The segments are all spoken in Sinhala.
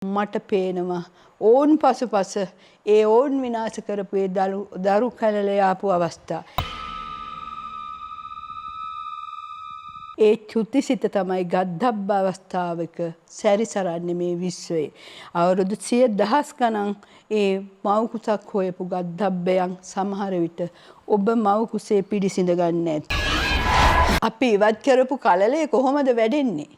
මට පේනවා ඕන් පසුපස ඒ ඕන් විනාශ කරපු ඒ දරු කැලලේ ආපු අවස්ථා. ඒ චුතිසිත තමයි ගද්දබ්බ අවස්ථාවක සැරිසරන්නේ මේ විශ්වයේ. අවුරුදු 100,000 ගණන් ඒ මව් කුසක් හොයපු ගද්දබ්බයන් සමහර විට ඔබ මව් කුසේ පිළිසිඳ ගන්න ඇති. අපි ඉවත් කරපු කලලේ කොහොමද වැඩෙන්නේ?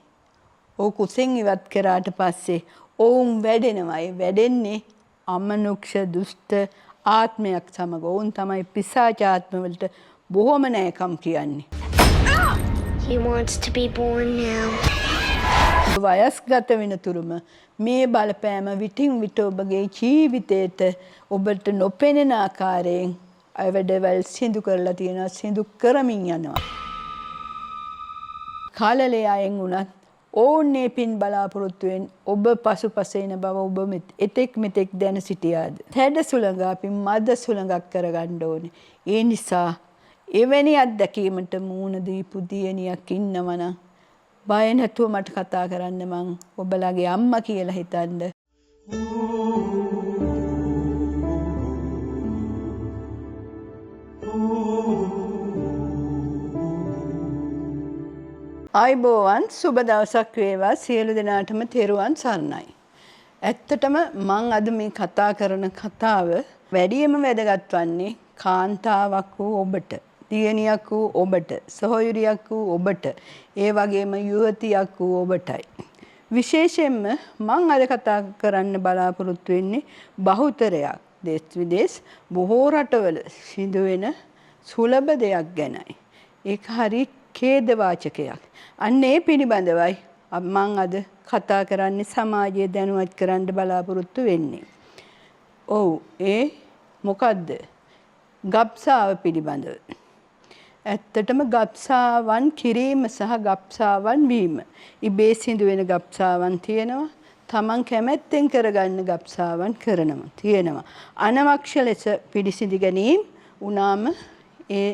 ඔව් කුසෙන් ඉවත් කරාට පස්සේ ඔවුන් වැඩෙනවා. ඒ වැඩෙන්නේ අමනුක්ෂ දුෂ්ට ආත්මයක් සමග. ඔවුන් තමයි පිසාච ආත්ම වලට බොහොම නෑකම් කියන්නේ. He wants to be born now. වයස්ගත වෙන තුරුම මේ බලපෑම විටින් විට ඔබගේ ජීවිතයට ඔබට නොපෙනෙන ආකාරයෙන් අවඩවල් සිදු කරලා තියෙනවා, සිදු කරමින් යනවා. කාලලේ අයෙන් උනත් ඕන්නේ පින් බලාපොරොත්තුවෙන් ඔබ පසුපස එන බව ඔබ එතෙක් මෙතෙක් දැන සිටියාද? හැඩ සුළඟ අපි මද සුළඟක් කරගන්න ඕනේ. ඒ නිසා එවැනි අත්දැකීමට මූණ දීපු දියණියක් ඉන්නවනම් බය නැතුව මට කතා කරන්න, මං ඔබලාගේ අම්මා කියලා හිතන්න. ආයිබෝවන්, සුබ දවසක් වේවා සියලු දෙනාටම. තෙරුවන් සරණයි. ඇත්තටම මං අද මේ කතා කරන කතාව වැඩියම වැදගත් වන්නේ කාන්තාවක් වූ ඔබට, දියණියක් වූ ඔබට, සහෝදරියක් වූ ඔබට, ඒ වගේම යුවතියක් වූ ඔබටයි. විශේෂයෙන්ම මං අද කතා කරන්න බලාපොරොත්තු වෙන්නේ බහුතරයක් දේශ විදේශ බොහෝ රටවල සිදුවෙන සුලභ දෙයක් ගැනයි. ඒක හරි ඛේදවාචකයක්. අන්න ඒ පිළිබඳවයි මං අද කතා කරන්නේ, සමාජය දැනුවත් කරන්න බලාපොරොත්තු වෙන්නේ. ඔව්, ඒ මොකද්ද? ගබ්සාව පිළිබඳව. ඇත්තටම ගබ්සාවන් කිරීම සහ ගබ්සාවන් වීම, ඉබේ සිදුවෙන ගබ්සාවන් තියෙනවා, තමන් කැමැත්තෙන් කරගන්න ගබ්සාවන් කරනවා තියෙනවා. අනවශ්‍ය ලෙස පිළිසිඳ ගැනීම වුණාම ඒ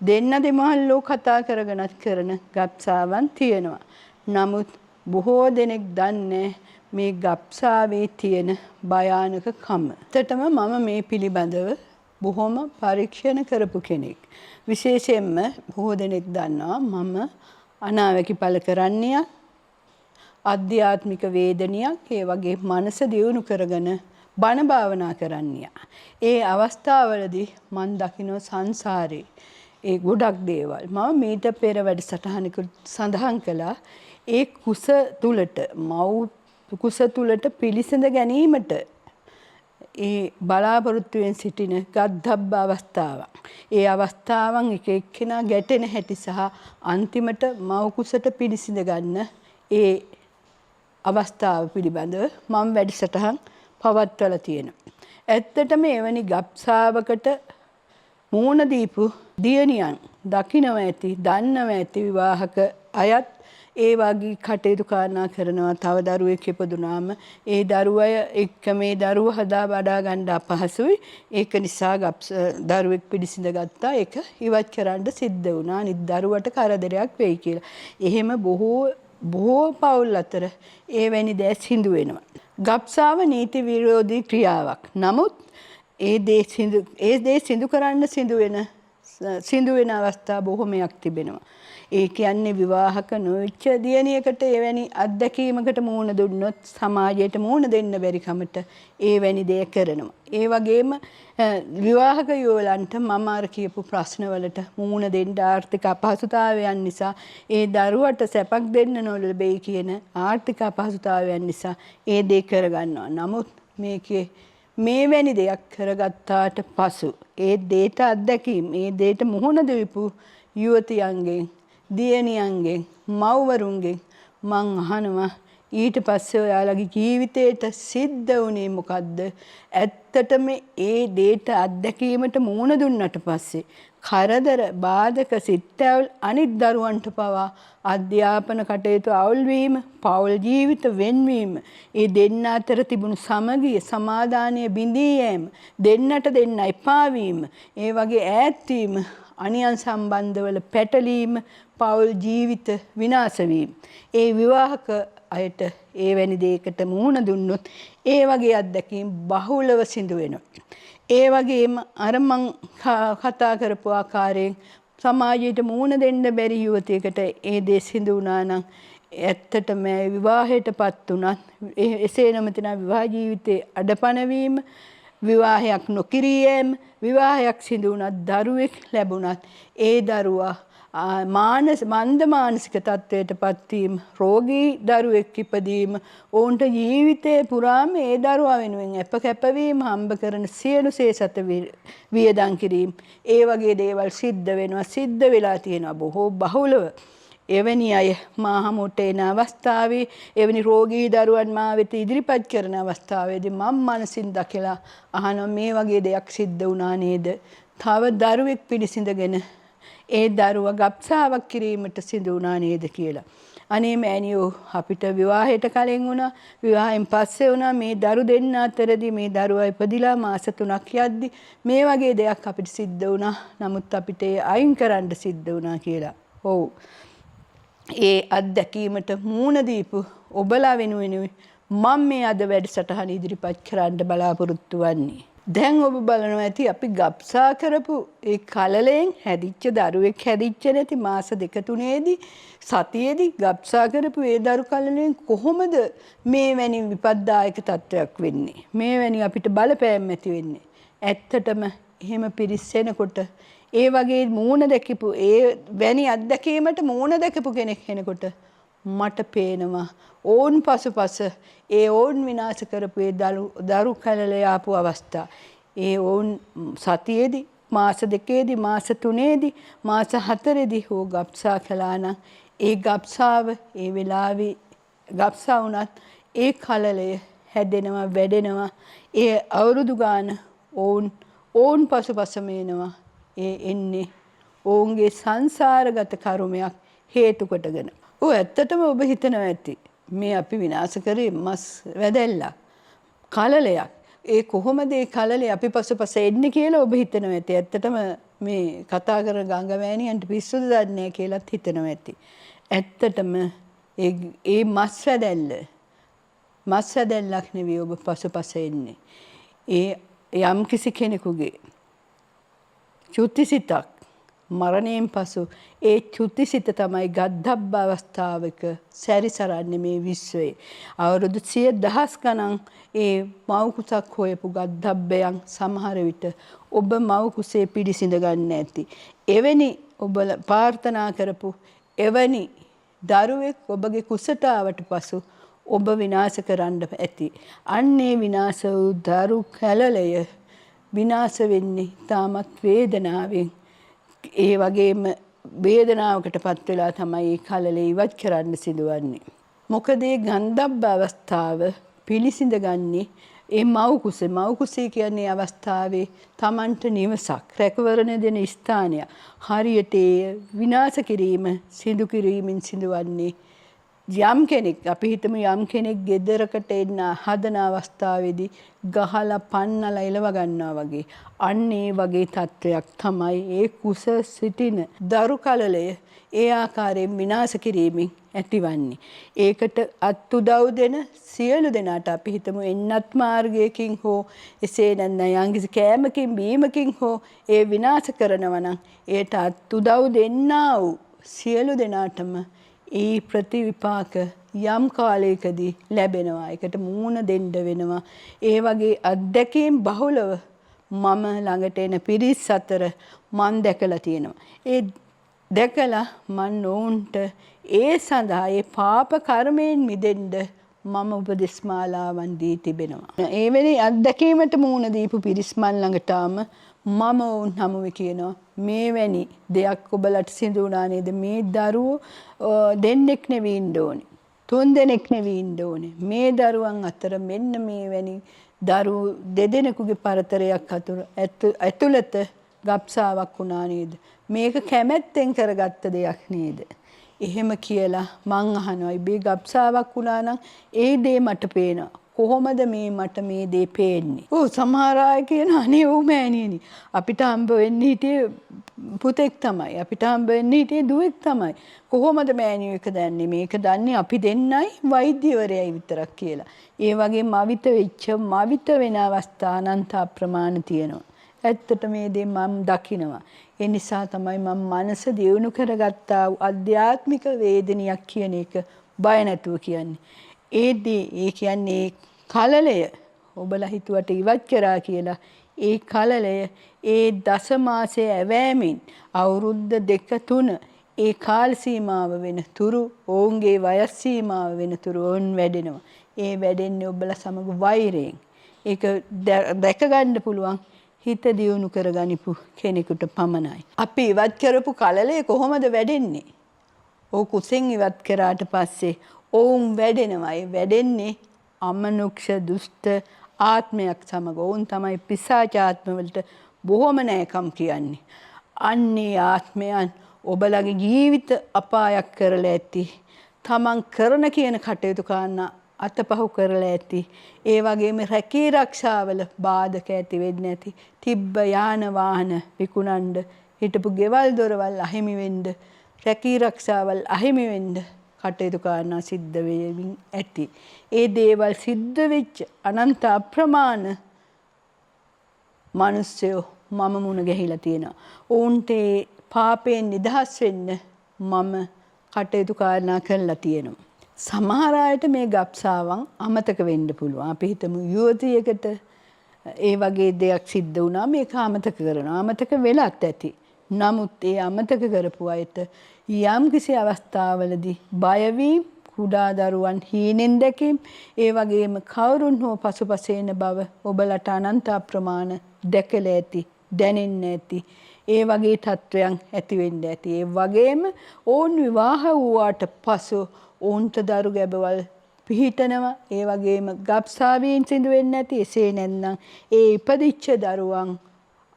දෙන්න දෙමහල්ලෝ කතා කරගෙනත් කරන ගබ්සාවන් තියෙනවා. නමුත් බොහෝ දෙනෙක් දන්නේ මේ ගබ්සාවේ තියෙන භයානකකම. ඇත්තටම මම මේ පිළිබඳව බොහොම පරීක්ෂණ කරපු කෙනෙක්. විශේෂයෙන්ම බොහෝ දෙනෙක් දන්නවා මම අනාවැකි පළ කරන්නේ ආධ්‍යාත්මික වේදනියක්, ඒ වගේ මනස දියුණු කරගෙන බණ භාවනා කරන්නේ. ඒ අවස්ථාවවලදී මම දකින්න සංසාරේ ඒ ගොඩක් දේවල්. මම මීට පෙර වැඩසටහනක සඳහන් කළා ඒ කුස තුලට, මව් කුස තුලට පිළිසඳ ගැනීමට ඒ බලාපොරොත්තුවෙන් සිටින ගද්දබ්බ අවස්ථාවක්. ඒ අවස්ථාවන් එක එක්කෙනා ගැටෙන හැටි සහ අන්තිමට මව් කුසට පිළිසිඳ ගන්න ඒ අවස්ථාව පිළිබඳව මම වැඩසටහන් පවත්වලා තියෙනවා. ඇත්තටම එවැනි ගබ්සාවකට මූණ දීපු දියණියන් දකින්නව ඇති, දන්නව ඇති විවාහක අයත් ඒ වගේ කටයුතු කාරණා කරනවා. තව දරුවෙක් ඉපදුනාම ඒ දරුවය එක්ක මේ දරුව හදා වඩා ගන්න අපහසුයි. ඒක නිසා දරුවෙක් පිළිසිඳ ගත්තා, ඒක ඉවත් කරන්න සිද්ධ වුණා. අනිත් දරුවට කරදරයක් වෙයි කියලා. එහෙම බොහෝ පවුල් අතර එවැනි දේ සිදු වෙනවා. ගබ්සාව නීති විරෝධී ක්‍රියාවක්. නමුත් ඒ දේ සිදු කරන්න සිදු වෙන අවස්ථා බොහොමයක් තිබෙනවා. ඒ කියන්නේ විවාහක නොවිච්ච දියණියකට එවැනි අත්දැකීමකට මුහුණ දුන්නොත් සමාජයට මුහුණ දෙන්න බැරි කමට එවැනි දේ කරනවා. ඒ වගේම විවාහක යුවලන්ට මම අර කියපු ප්‍රශ්නවලට මුහුණ දෙන්න ආර්ථික අපහසුතාවයන් නිසා, ඒ දරුවට සැපක් දෙන්න නොලැබෙයි කියන ආර්ථික අපහසුතාවයන් නිසා ඒ දේ කරගන්නවා. නමුත් මේකේ මේවැනි දෙයක් කරගත්තාට පසු ඒ දේට අත්දැකීම්, ඒ දේට මුහුණ දීපු යුවතියන්ගෙන්, දියණියන්ගෙන්, මව්වරුන්ගෙන් මං අහනවා ඊට පස්සේ ඔයාලගේ ජීවිතේට සිද්ධ වුණේ මොකද්ද? ඇත්තටම ඒ දේට අත්දැකීමට මුහුණ දුන්නට පස්සේ කරදර, බාධක, සිත්ඇවුල් අනිත් දරුවන්ට පවා අධ්‍යාපන කටයුතු අවුල් වීම, පෞල් ජීවිත වෙන්වීම, ඒ දෙන්න අතර තිබුණු සමගිය, සමාදානය බිඳී යෑම, දෙන්නට දෙන්න එපා වීම, ඒ වගේ ඈත්වීම, අනියන් සම්බන්ධවල පැටලීම, පෞල් ජීවිත විනාශ වීම, ඒ විවාහක අයට එවැනි දෙයකට මුහුණ දුන්නොත් ඒ වගේ අත්දැකීම් බහුලව සිදු වෙනවා. ඒ වගේම අර මං කතා කරපු ආකාරයෙන් සමාජයට මුහුණ දෙන්න බැරි යුවතියකට ඒ දේ සිදු වුණා නම් ඇත්තටම විවාහයටපත් වුණත් එසේ නොමැතිනම් විවාහ ජීවිතයේ අඩපණ වීම, විවාහයක් නොකිරීම, විවාහයක් සිදු වුණත් දරුවෙක් ලැබුණත් ඒ දරුවා මන්ද මානසික තත්ත්වයටපත් වීම, රෝගී දරුවෙක් ඉපදීම, ඔවුන්ට ජීවිතේ පුරාම ඒ දරුවා වෙනුවෙන් අප කැපවීම, හම්බ කරන සියලු සේසත වියදම් කිරීම, ඒ වගේ දේවල් සිද්ධ වෙනවා, සිද්ධ වෙලා තියෙනවා බොහෝ බහුලව. එවැනි අය මා හමුවට එන අවස්ථාවේ, එවැනි රෝගී දරුවන් මා වෙත ඉදිරිපත් කරන අවස්ථාවේදී මම මනසින් දකලා අහනවා මේ වගේ දෙයක් සිද්ධ වුණා නේද? තව දරුවෙක් පිළිසිඳගෙන ඒ දරුවා ගබ්සාවක් කිරීමට සිදු වුණා නේද කියලා. අනේ මෑණියෝ අපිට විවාහයට කලින් වුණා, විවාහයෙන් පස්සේ වුණා, මේ දරු දෙන්න අතරදී මේ දරුවා ඉපදිලා මාස 3ක් යද්දි මේ වගේ දෙයක් අපිට සිද්ධ වුණා. නමුත් අපිට ඒ අයින් කරන්න සිද්ධ වුණා කියලා. ඔව්. ඒ අත්දැකීමට මුහුණ දීපු ඔබලා වෙනුවෙන් මම මේ අද වැඩසටහන ඉදිරිපත් කරන්න බලාපොරොත්තු වෙන්නේ. දැන් ඔබ බලනවා ඇති අපි ගබ්සා කරපු ඒ කලලයෙන් හැදිච්ච දරුවෙක් හැදිච්ච නැති මාස 2-3ේදී සතියේදී ගබ්සා කරපු ඒ දරු කලලයෙන් කොහොමද මේ වැනි විපත්දායක තත්වයක් වෙන්නේ? මේ වැනි අපිට බලපෑම් ඇති වෙන්නේ. ඇත්තටම එහෙම පිරිස්සෙනකොට ඒ වගේ මූණ දැකපු ඒ වැනි අත්දැකීමට මූණ දැකපු කෙනෙක් වෙනකොට මට පේනවා ඕන් පසුපස ඒ ඕන් විනාශ කරපු ඒ දරු කලලේ ආපු අවස්ථා. ඒ ඕන් සතියේදී, මාස 2ේදී, මාස 3ේදී, මාස 4ේදී හෝ ගබ්සා කළා නම් ඒ ගබ්සාව ඒ වෙලාවේ ගබ්සා වුණත් ඒ කලලය හැදෙනවා, වැඩෙනවා. ඒ අවුරුදු ගාන ඕන් පසුපසම එනවා. ඒ එන්නේ ඔවුන්ගේ සංසාරගත කර්මයක් හේතු කොටගෙන. ඔව් ඇත්තටම ඔබ හිතනවා ඇති මේ අපි විනාශ කරේ මස් වැදැල්ලක්, කලලයක්. ඒ කොහොමද ඒ කලලේ අපි පසුපස එන්නේ කියලා ඔබ හිතනවා ඇති. ඇත්තටම මේ කතා කර ගංගා මෑණියන්ට පිස්සුද දන්නේ කියලාත් හිතනවා ඇති. ඇත්තටම ඒ මස් වැදැල්ලක් නෙවෙයි ඔබ පසුපස එන්නේ. ඒ යම් කිසි කෙනෙකුගේ චුතිසිතක් මරණයෙන් පසු ඒ චුතිසිත තමයි ගද්ධබ්බ අවස්ථාවක සැරිසරන්නේ මේ විශ්වයේ. අවුරුදු 100,000 ගණන් ඒ මව් කුසක් හොයපු ගද්ධබ්බයන් සමහර විට ඔබ මව් කුසේ පිළිසිඳ ගන්න ඇති. එවැනි ඔබ ප්‍රාර්ථනා කරපු එවැනි දරුවෙක් ඔබගේ කුසට ආවට පසු ඔබ විනාශ කරන්න ඇති. අන්නේ විනාශ වූ දරු කැලලය විනාශ වෙන්නේ තාමත් වේදනාවෙන්. ඒ වගේම වේදනාවකටපත් වෙලා තමයි ඒ කලලේ ඉවත් කරන්න සිදුවන්නේ. මොකද ඒ ගන්ධබ්බ අවස්ථාව පිළිසිඳගන්නේ ඒ මව් කුසේ කියන්නේ අවස්ථාවේ Tamanට නිවසක්, රැකවරණ දෙන ස්ථානය. හරියට ඒ විනාශ කිරීම සිදු කිරීමෙන් සිදුවන්නේ යම් කෙනෙක්, අපි හිතමු යම් කෙනෙක් ගෙදරකට එන්න හදන අවස්ථාවේදී ගහලා පන්නලා එලව ගන්නවා වගේ. අන්න ඒ වගේ තත්වයක් තමයි ඒ කුස සිටින දරු කලලය ඒ ආකාරයෙන් විනාශ කිරීමෙන් ඇතිවන්නේ. ඒකට අත්උදව් දෙන සියලු දෙනාට අපි හිතමු එන්නත් මාර්ගයකින් හෝ එසේ නැත්නම් යම්කිසි කෑමකින් බීමකින් හෝ ඒ විනාශ කරනවා නම් ඒට අත්උදව් දෙන්නා වූ සියලු දෙනාටම ඒ ප්‍රතිවිපාක යම් කාලයකදී ලැබෙනවා. ඒකට මූණ දෙන්න වෙනවා. ඒ වගේ අත්දැකීම් බහුලව මම ළඟට එන පිරිස් අතර මම දැකලා තියෙනවා. ඒ දැකලා මම ඔවුන්ට ඒ සඳහා ඒ පාප කර්මයෙන් මිදෙන්න මම උපදෙස් මාලාවන් දී තිබෙනවා. ඒ වෙලේ අත්දැකීමට මූණ දීපු පිරිස් මන් ළඟටම මම ඔවුන් හමුවේ කියනවා මේ වැනි දෙයක් ඔබලට සිදු වුණා නේද? මේ දරුවෝ දෙන්නෙක් නෙවෙයි ඉන්න ඕනේ. 3 දෙනෙක් නෙවෙයි ඉන්න ඕනේ. මේ දරුවන් අතර මෙන්න මේ වැනි දරුවෝ දෙදෙනෙකුගේ පරතරයක් ඇතුළත ගබ්සාවක් වුණා නේද? මේක කැමැත්තෙන් කරගත්ත දෙයක් නේද? එහෙම කියලා මං අහනවා ඉබේ ගබ්සාවක් වුණා නම් ඒ දේ මට පේනවා. කොහොමද මේ මට මේ දේ පේන්නේ? ඔව් සමහර අය කියන අනේ ඔව් මෑණියනි අපිට හම්බ වෙන්නේ හිටියේ පුතෙක් තමයි. අපිට හම්බ වෙන්නේ හිටියේ දුවෙක් තමයි. කොහොමද මෑණියෝ එක දන්නේ? මේක දන්නේ අපි දෙන්නයි වෛද්‍යවරයයි විතරක් කියලා. ඒ වගේ මවිත වෙන අවස්ථා අනන්ත අප්‍රමාණ තියෙනවා. ඇත්තට මේ දේ මම දකිනවා. ඒ නිසා තමයි මම මනස දියුණු කරගත්තා අධ්‍යාත්මික වේදනයක් කියන එක බය නැතුව කියන්නේ. ඒ කියන්නේ කලලය ඔබලා හිතුවට ඉවත් කරා කියලා. ඒ කලලය ඒ දසමාසයේ ඇවෑමෙන් අවුරුද්ද 2-3 ඒ කාල සීමාව වෙන තුරු ඔවුන්ගේ වයස් සීමාව වෙන තුරු ඔවුන් වැඩෙනවා. ඒ වැඩෙන්නේ ඔබලා සමග වෛරයෙන්. ඒක දැක ගන්න පුළුවන් හිත දියුණු කරගනිපු කෙනෙකුට පමණයි. අපි ඉවත් කරපු කලලේ කොහොමද වැඩෙන්නේ? ඔව් කුසෙන් ඉවත් කරාට පස්සේ ඔවුන් වැඩෙනවා. ඒ වැඩෙන්නේ අමනුක්ෂ දුෂ්ට ආත්මයක් සමග. ඔවුන් තමයි පිසාච ආත්මවලට බොහොම නෑකම් කියන්නේ. අන්නේ ආත්මයන් ඔබලගේ ජීවිත අපායක් කරලා ඇති. තමන් කරන කියන කටයුතු කරන අතපහු කරලා ඇති. ඒ වගේම රැකී ආරක්ෂාවල බාධක ඇති වෙන්නේ නැති. තිබ්බ යාන වාහන විකුණන්න, හිටපු ගෙවල් දොරවල් අහිමි වෙන්න, රැකී ආරක්ෂාවල් අහිමි වෙන්න කටයුතු කරන සිද්ධ වෙමින් ඇති. ඒ දේවල් සිද්ධ වෙච්ච අනන්ත අප්‍රමාණ මිනිස්සුયો මම මුණ ගැහිලා තියෙනවා. උන්ට පාපයෙන් නිදහස් වෙන්න මම කටයුතු කාරණා කරලා තියෙනවා. සමහර අයට මේ ගබ්සාවන් අමතක වෙන්න පුළුවන්. අපි හිතමු යුවතියකට ඒ වගේ දෙයක් සිද්ධ වුණා මේක අමතක කරනවා. අමතක වෙලත් ඇති. නමුත් ඒ අමතක කරපු අයට යම් කිසි අවස්ථාවලදී බය වීම, කුඩා දරුවන් හීනෙන් දැකීම, ඒ වගේම කවුරුන් හෝ පසුපස එන බව ඔබලට අනන්ත අප්‍රමාණ දැකලා ඇති, දැනෙන්න ඇති. ඒ වගේ තත්වයන් ඇති වෙන්න ඇති. ඒ වගේම ඕන් විවාහ වූාට පසු ඔවුන්ට දරු ගැබවල් පිහිටනවා. ඒ වගේම ගබ්සාවීන් සිදු වෙන්නේ නැති. එසේ නැත්නම් ඒ ඉපදිච්ච දරුවන්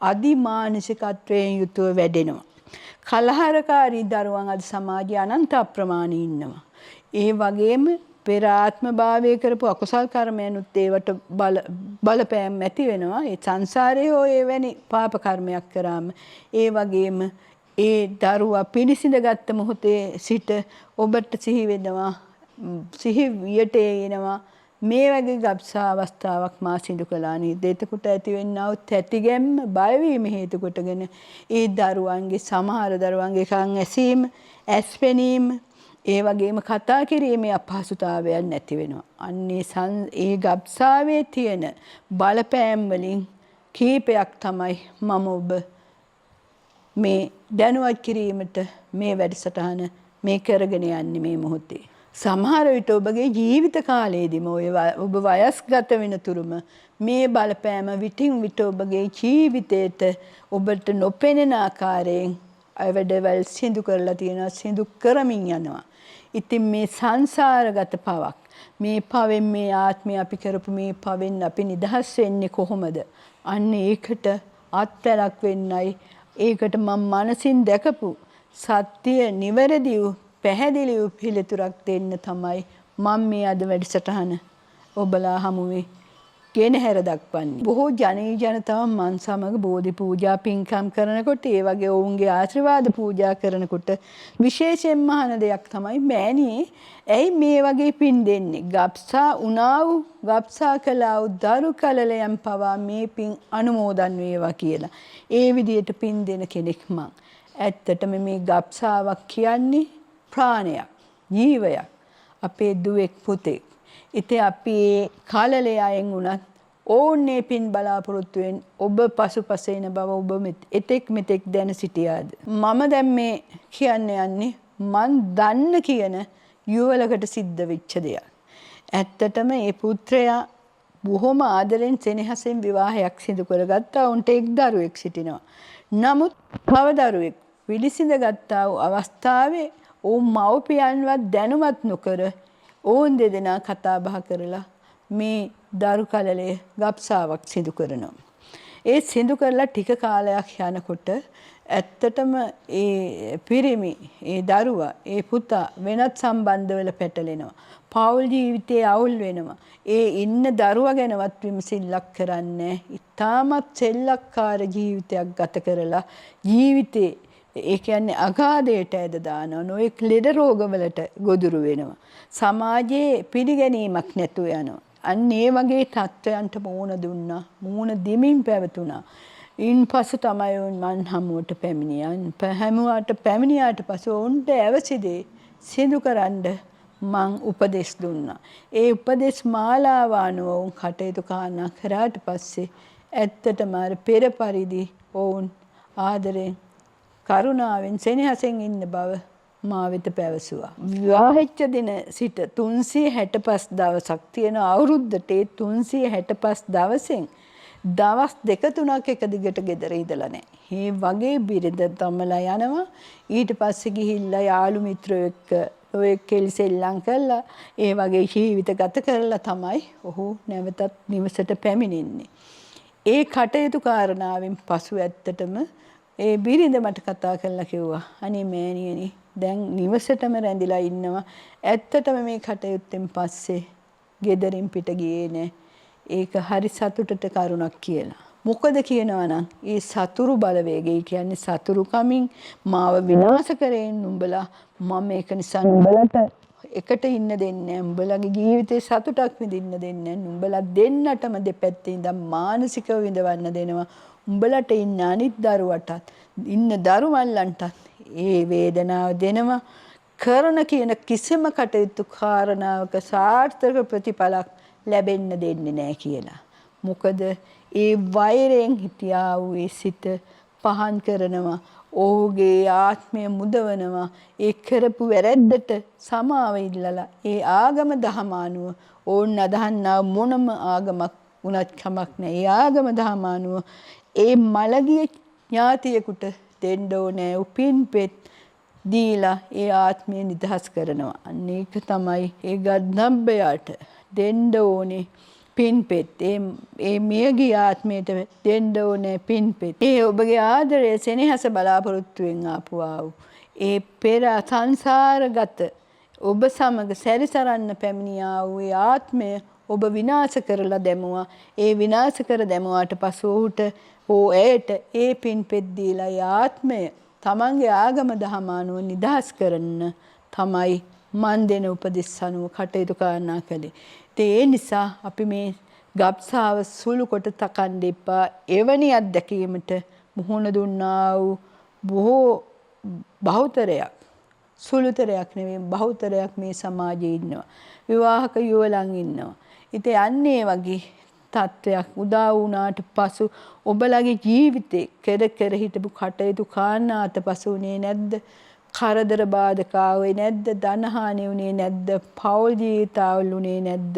අදිමානසිකත්වයෙන් යුතුව වැඩෙනවා. කලහරකාරී දරුවන් අද සමාජයේ අනන්ත අප්‍රමාණ ඉන්නවා. ඒ වගේම පෙර ආත්ම භාවය කරපු අකුසල් කර්මයන්ුත් ඒවට බලපෑම් ඇති වෙනවා. ඒ සංසාරයේ හෝ එවැනි පාප කර්මයක් කරාම ඒ වගේම ඒ දරුවා පිළිසිඳගත් මොහොතේ සිට ඔබට සිහි වෙනවා, සිහි වියට එනවා මේ වගේ ගබ්සා අවස්ථාවක් මා සිදු කළා නේද? එතකොට ඇති වෙන්නා වූ තැතිගැම්ම, බයවීම හේතු කොටගෙන ඒ දරුවන්ගේ සමහර දරුවන්ගේ කන් ඇසීම, ඇස් පෙනීම, ඒ වගේම කතා කිරීමේ අපහසුතාවයන් නැති වෙනවා. අන්නේ ඒ ගබ්සාවේ තියෙන බලපෑම් වලින් කීපයක් තමයි මම ඔබ මේ දැනුවත් කිරීමට මේ වැඩසටහන මේ කරගෙන යන්නේ මේ මොහොතේ. සමහර විට ඔබගේ ජීවිත කාලයේදීම ඔබ වයස්ගත වෙන තුරුම මේ බලපෑම විටින් විට ඔබගේ ජීවිතයට ඔබට නොපෙනෙන ආකාරයෙන් වැඩවල් සිදු කරලා තියෙනවා, සිදු කරමින් යනවා. ඉතින් මේ සංසාරගත පවක්, මේ පවෙන් මේ ආත්මය අපි කරපු මේ පවෙන් අපි නිදහස් වෙන්නේ කොහොමද? අන්න ඒකට අත්වැරක් වෙන්නයි, ඒකට මම මනසින් දැකපු සත්‍ය නිවැරදි වූ පැහැදිලි වූ පිළිතුරක් දෙන්න තමයි මම මේ අද වැඩසටහන ඔබලා හමුවේ ගෙනහැර දක්වන්නේ. බොහෝ ජනතාව මන් සමග බෝධි පූජා පින්කම් කරනකොට, ඒ වගේ ඔවුන්ගේ ආශිර්වාද පූජා කරනකොට විශේෂයෙන්ම අහන දෙයක් තමයි, මෑණියේ ඇයි මේ වගේ පින් දෙන්නේ? ගබ්සා උනා වූ, ගබ්සා කළා වූ දරු කලලයන් පවා මේ පින් අනුමෝදන් වේවා කියලා. ඒ විදිහට පින් දෙන කෙනෙක් මං. ඇත්තටම මේ ගබ්සාවක් කියන්නේ ප්‍රාණයක්, ජීවයක්, අපේ දුවෙක් පුතෙක්. ඉතින් අපි කාලලේ අයෙන් උනත් ඕන්නේ පින් බලාපොරොත්තුවෙන් ඔබ පසුපස එන බව ඔබ එතෙක් මෙතෙක් දැන සිටියාද? මම දැන් මේ කියන්න යන්නේ මන් දන්න කියන යුවලකට සිද්ධ වෙච්ච දෙයක්. ඇත්තටම මේ පුත්‍රයා බොහොම ආදරෙන් සෙනෙහසෙන් විවාහයක් සිදු කරගත්තා. උන්ට එක් දරුවෙක් සිටිනවා. නමුත් තව දරුවෙක් පිළිසිඳ ගත්තා වූ අවස්ථාවේ ඔවුන් මව්පියන්වත් දැනුවත් නොකර ඔවුන් දෙදෙනා කතා බහ කරලා මේ දරු කලලේ ගබ්සාවක් සිදු කරනවා. ඒ සිදු කරලා ටික කාලයක් යනකොට ඇත්තටම ඒ පිරිමි, ඒ දරුවා, ඒ පුතා වෙනත් සම්බන්ධවල පැටලෙනවා. පෞල් ජීවිතේ අවුල් වෙනවා. ඒ ඉන්න දරුවා ගැනවත් විමසිල්ලක් කරන්නේ ඉතාමත් සෙල්ලක්කාර ජීවිතයක් ගත කරලා ජීවිතේ ඒ කියන්නේ අගාධයට ඇද දානවා. නොයෙක් ලෙඩ රෝගවලට ගොදුරු වෙනවා. සමාජයේ පිළිගැනීමක් නැතුව යනවා. අන්න ඒ වගේ තත්ත්වයන්ට මුහුණ දුන්නා. මුහුණ දෙමින් පැවතුණා. ඉන්පසු තමයි මන් හමුවට පැමිණියා. හැමුවට පැමිණියාට පසු උන්ට අවශ්‍ය දේ සිදු කරන්න මං උපදෙස් දුන්නා. ඒ උපදෙස් මාලාව අනුව උන් කටයුතු කරාට පස්සේ ඇත්තටම අර පෙර පරිදි ඔවුන් ආදරෙන් කරුණාවෙන් සෙනෙහසෙන් ඉන්න බව මා වෙත පැවසුවා. විවාහෙච්ච දින සිට 365 දවසක් තියෙන අවුරුද්දට 365 දවසෙන් දවස් 2-3ක් එක දිගට ගෙදර ඉඳලා නැහැ. මේ වගේ බිරිඳ තමලා යනවා. ඊට පස්සේ ගිහිල්ලා යාළු මිත්‍රයෝ එක්ක ඔය කෙලිසෙල්ලම් කළා. ඒ වගේ ජීවිත ගත කරලා තමයි ඔහු නැවතත් නිවසට පැමිණෙන්නේ. ඒ කටයුතු කාරණාවෙන් පසු ඇත්තටම ඒ බිරිඳ මට කතා කරලා කිව්වා අනේ මෑණියනි දැන් නිවසටම රැඳිලා ඉන්නවා. ඇත්තටම මේ කටයුත්තෙන් පස්සේ ගෙදරින් පිට ගියේ නෑ. ඒක හරි සතුටට කරුණක් කියලා. මොකද කියනවා නම් ඒ සතුරු බලවේගය කියන්නේ සතුරු කමින් මාව විනාශ කරේන් උඹලා මම මේක නිසා උඹලට එකට ඉන්න දෙන්නේ නැහැ. උඹලගේ ජීවිතේ සතුටක් විඳින්න දෙන්නේ නැහැ. උඹලා දෙන්නටම දෙපැත්තේ ඉඳන් මානසිකව විඳවන්න දෙනවා. උඹලට ඉන්න අනිත් දරුවටත් ඉන්න දරුවල්ලන්ටත් ඒ වේදනාව දෙනවා. කරන කියන කිසිම කටයුතු කාරණාවක සාර්ථක ප්‍රතිඵලක් ලැබෙන්න දෙන්නේ නැහැ කියලා. මොකද ඒ වෛරයෙන් හිටියා වූ ඒ සිත පහන් කරනවා. ඔහුගේ ආත්මය මුදවනවා. ඒ කරපු වැරැද්දට සමාව ඉල්ලලා ඒ ආගම දහම අනුව ඕන් අදහන්නා මොනම ආගමක් උනත් කමක් නැහැ. ඒ ආගම දහම අනුව ඒ මළගිය ඥාතියෙකුට දෙන්න ඕනේ උපින්පෙත් දීලා ඒ ආත්මය නිදහස් කරනවා. අන්න ඒක තමයි ඒ ගද්දම්බයාට දෙන්න ඕනේ පින්පෙත්. ඒ මියගිය ආත්මයට දෙන්න ඕනේ පින්පෙත්. ඒ ඔබගේ ආදරය සෙනෙහස බලාපොරොත්තුවෙන් ආපුවා වූ ඒ පෙර සංසාරගත ඔබ සමග සැරිසරන්න පැමිණියා වූ ඒ ආත්මය ඔබ විනාශ කරලා දැමුවා. ඒ විනාශ කර දැමුවාට පසු ඔහුට ඇයට ඒ පින්පෙත් දීලා ඒ ආත්මය තමන්ගේ ආගම දහම අනුව නිදහස් කරන්න තමයි මන් දෙන උපදෙස් අනුව කටයුතු කරනා කළේ. ඒ නිසා අපි මේ ගබ්සාව සුළු කොට තකන්න එපා. එවැනි අත්දැකීමට මුහුණ දුන්නා වූ බොහෝ බහුතරයක් සුළුතරයක් නෙවෙයි බහුතරයක් මේ සමාජයේ ඉන්නවා. විවාහක යුවළන් ඉන්නවා. ඉතින් අන්නේ වගේ තත්ත්වයක් උදා වුණාට පසු ඔබලගේ ජීවිතේ කර හිටපු කටයුතු කාරණා අතපසු උනේ නැද්ද? කරදර බාධක ආවේ නැද්ද? ධනහානි උනේ නැද්ද? පෞල් ජීවිතාවල් උනේ නැද්ද?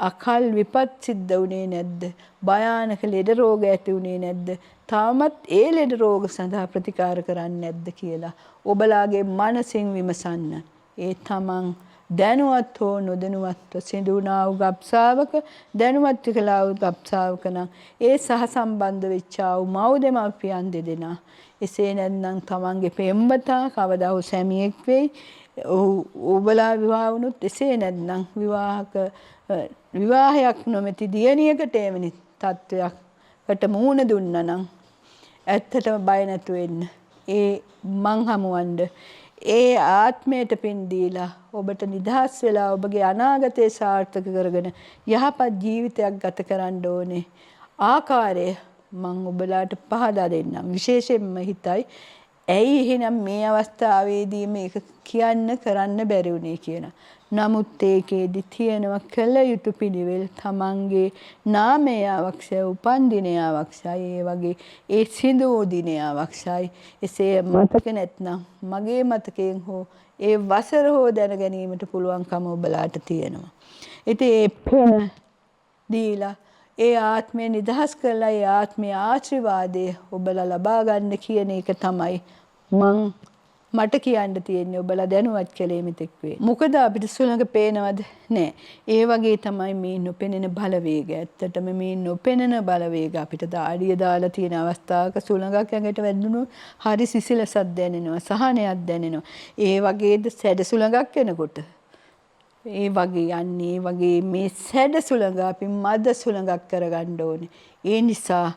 අකල් විපත් සිද්ධ උනේ නැද්ද? භයානක ලෙඩ රෝග ඇති උනේ නැද්ද? තාමත් ඒ ලෙඩ රෝග සඳහා ප්‍රතිකාර කරන්නේ නැද්ද කියලා ඔබලාගේ මනසින් විමසන්න. ඒ තමන් දැනුවත් හෝ නොදැනුවත්ව සිදුනා වූ ගබ්සාවක දැනුවත් කළා වූ ගබ්සාවක නම් ඒ සහ සම්බන්ධ වෙච්චා වූ මව් දෙමව්පියන් දෙදෙනා එසේ නැත්නම් තමන්ගේ පෙම්වතා කවදා හෝ සැමියෙක් වෙයි. ඔබලා විවාහ වුණොත් එසේ නැත්නම් විවාහයක් නොමැති දියණියකට එවැනි තත්වයකට මුහුණ දුන්නා නම් ඇත්තටම බය නැතු වෙන්න. ඒ මං හමුවන්න ඒ ආත්මයට පින් දීලා ඔබට නිදහස් වෙලා ඔබගේ අනාගතය සාර්ථක කරගෙන යහපත් ජීවිතයක් ගත කරන්න ඕනේ ආකාරය මම ඔබලාට පහදා දෙන්නම්. විශේෂයෙන්ම හිතයි ඇයි එහෙනම් මේ අවස්ථාවේදී මේක කියන්න කරන්න බැරි වුණේ කියලා. නමුත් ඒකේදී තියෙනවා කළ යුතු පිළිවෙල තමන්ගේ නාමය අවශ්‍යයි, උපන් දිනය අවශ්‍යයි, ඒ වගේ ඒ සිදු දිනය අවශ්‍යයි. එසේ මතක නැත්නම් මගේ මතකයෙන් හෝ ඒ වසර හෝ දැන ගැනීමට පුළුවන්කම ඔබලාට තියෙනවා. ඉතින් ඒ පෙන දීලා ඒ ආත්මය නිදහස් කරලා ඒ ආත්මයේ ආශිර්වාදය ඔබලා ලබා ගන්න කියන එක තමයි මං මට කියන්න තියෙන්නේ ඔබලා දැනුවත් කළේ මෙතෙක් වේ. මොකද අපිට සුළඟ පේනවද? නෑ. ඒ වගේ තමයි මේ නොපෙනෙන බලවේග. ඇත්තටම මේ නොපෙනෙන බලවේග අපිට දාඩිය දාලා තියෙන අවස්ථාවක සුළඟක් ඇඟට වැදුණොත් හරි සිසිලසක් දැනෙනවා, සහනයක් දැනෙනවා. ඒ වගේද සැඩ සුළඟක් එනකොට ඒ වගේ යන්නේ ඒ වගේ මේ සැඩ සුළඟ අපි මද සුළඟක් කරගන්න ඕනේ. ඒ නිසා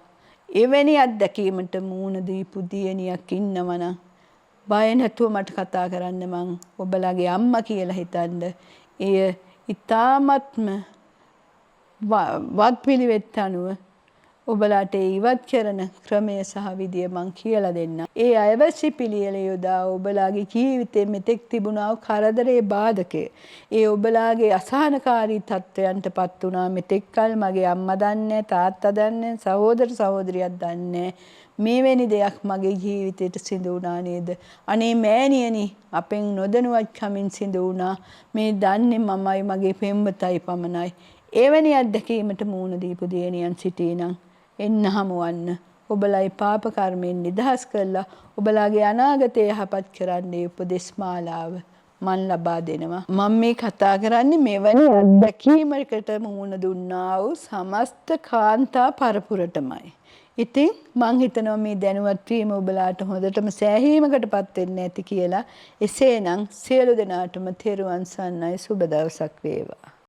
එවැනි අත්දැකීමට මූණ දීපු දියණියක් ඉන්නවනම් බය නැතුව මට කතා කරන්න මං ඔබලාගේ අම්මා කියලා හිතන්න. එය ඊ타මත්ම වත්පිළිවෙත් අනුව ඔබලාට ඉවත් කරන ක්‍රමය සහ විදිය මං කියලා දෙන්නම්. ඒ අවශ්‍ය පිළියෙල යොදා ඔබලාගේ ජීවිතේ මෙතෙක් තිබුණා වූ කරදරේ බාධකේ ඒ ඔබලාගේ අසහනකාරී තත්ත්වයන්ටපත් වුණා. මෙතෙක් කල මගේ අම්මා දන්නේ තාත්තා දන්නේ සහෝදර සහෝදරියක් දන්නේ මේවැනි දෙයක් මගේ ජීවිතයට සිදු වුණා නේද? අනේ මෑණියනි අපෙන් නොදැනුවත්කමින් සිදු වුණා. මේ දන්නේ මමයි මගේ පෙම්වතයි පමණයි. එවැනි අත්දැකීමට මූණ දීපු දියණියන් සිටීනම් එන්න හමුවන්න. ඔබලා පාප කර්මෙන් නිදහස් කරලා ඔබලාගේ අනාගතය යහපත් කරන්නේ උපදෙස් මාලාව මන් ලබා දෙනවා. මම මේ කතා කරන්නේ මෙවැනි අත්දැකීමකට මුහුණ දුන්නා වූ සමස්ත කාන්තා පරපුරටමයි. ඉතින් මං හිතනවා මේ දැනුවත් වීම ඔබලාට හොඳටම සෑහීමකටපත් වෙන්න ඇති කියලා. එසේනම් සියලු දෙනාටම තෙරුවන් සරණයි, සුබ දවසක් වේවා.